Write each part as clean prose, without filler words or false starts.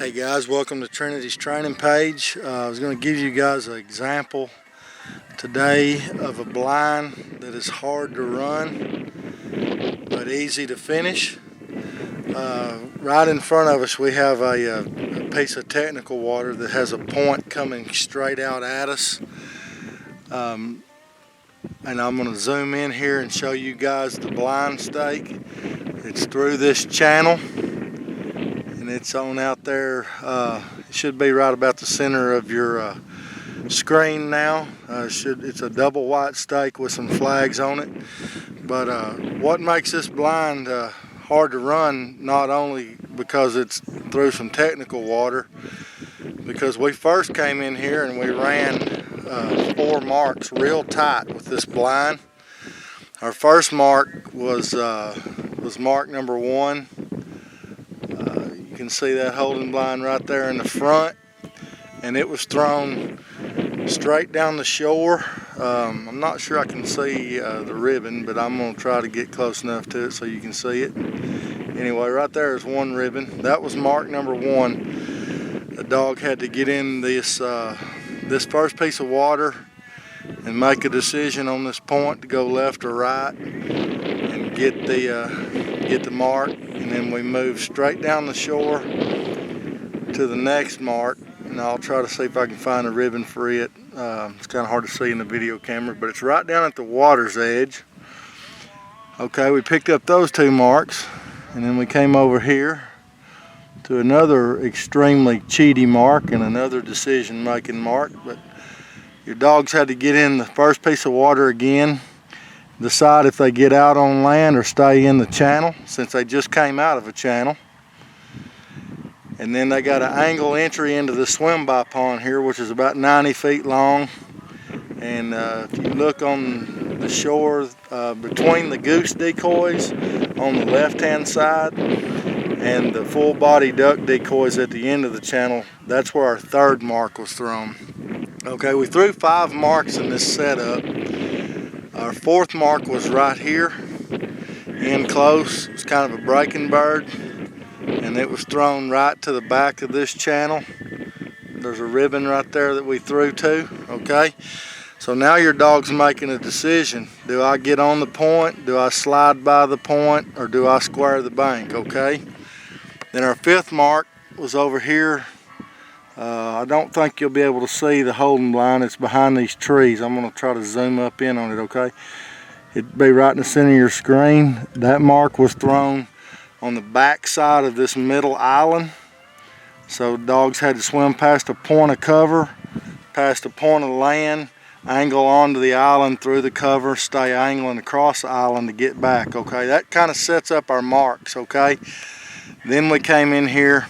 Hey guys, welcome to Trinity's training page. I was going to give you guys an example today of a blind that is hard to run but easy to finish. Right in front of us we have a piece of technical water that has a point coming straight out at us. And I'm going to zoom in here and show you guys the blind stake. It's through this channel. And it's on out there. It should be right about the center of your screen now. It's a double white stake with some flags on it. But what makes this blind hard to run, not only because it's through some technical water, because we first came in here and we ran 4 marks real tight with this blind. Our first mark was mark number 1. You can see that holding blind right there in the front, and it was thrown straight down the shore. I'm not sure I can see the ribbon, but I'm going to try to get close enough to it so you can see it. Anyway, right there is one ribbon. That was mark number 1. The dog had to get in this first piece of water and make a decision on this point to go left or right and get the mark, and then we move straight down the shore to the next mark, and I'll try to see if I can find a ribbon for it. It's kind of hard to see in the video camera, but it's right down at the water's edge. Okay, we picked up those 2 marks, and then we came over here to another extremely cheaty mark and another decision making mark. But your dogs had to get in the first piece of water again, decide if they get out on land or stay in the channel, since they just came out of a channel. And then they got an angle entry into the swim by pond here, which is about 90 feet long. And if you look on the shore between the goose decoys on the left hand side and the full body duck decoys at the end of the channel, that's where our 3rd mark was thrown. Okay, we threw 5 marks in this setup. Our 4th mark was right here, in close. It's kind of a breaking bird, and it was thrown right to the back of this channel. There's a ribbon right there that we threw to. Okay, so now your dog's making a decision. Do I get on the point? Do I slide by the point? Or do I square the bank? Okay, then our 5th mark was over here. I don't think you'll be able to see the holding blind. It's behind these trees. I'm going to try to zoom up in on it, okay? It'd be right in the center of your screen. That mark was thrown on the back side of this middle island. So dogs had to swim past a point of cover, past a point of land, angle onto the island through the cover, stay angling across the island to get back, okay? That kind of sets up our marks, okay? Then we came in here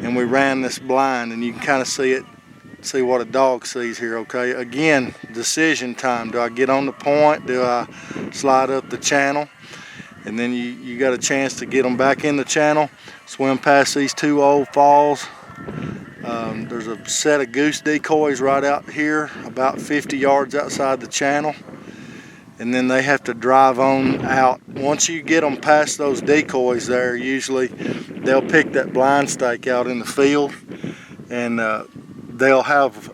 and we ran this blind, and you can kind of see what a dog sees here, okay? Again, decision time. Do I get on the point? Do I slide up the channel? And then you got a chance to get them back in the channel, swim past these 2 old falls. There's a set of goose decoys right out here, about 50 yards outside the channel. And then they have to drive on out. Once you get them past those decoys there, usually they'll pick that blind stake out in the field, and they'll have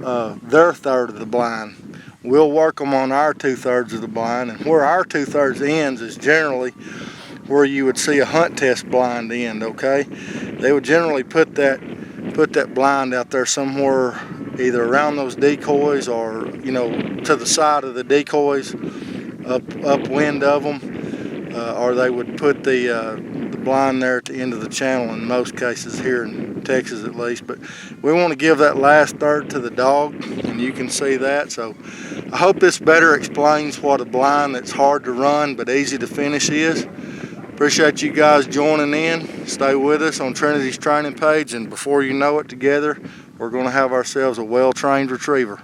their 1/3 of the blind. We'll work them on our 2/3 of the blind, and where our 2/3 ends is generally where you would see a hunt test blind end, okay? They would generally put that blind out there somewhere, either around those decoys or, you know, to the side of the decoys, upwind of them, or they would put the blind there at the end of the channel in most cases, here in Texas at least. But we want to give that last 1/3 to the dog, and you can see that. So I hope this better explains what a blind that's hard to run but easy to finish is. Appreciate you guys joining in. Stay with us on Trinity's training page, and before you know it, together we're going to have ourselves a well-trained retriever.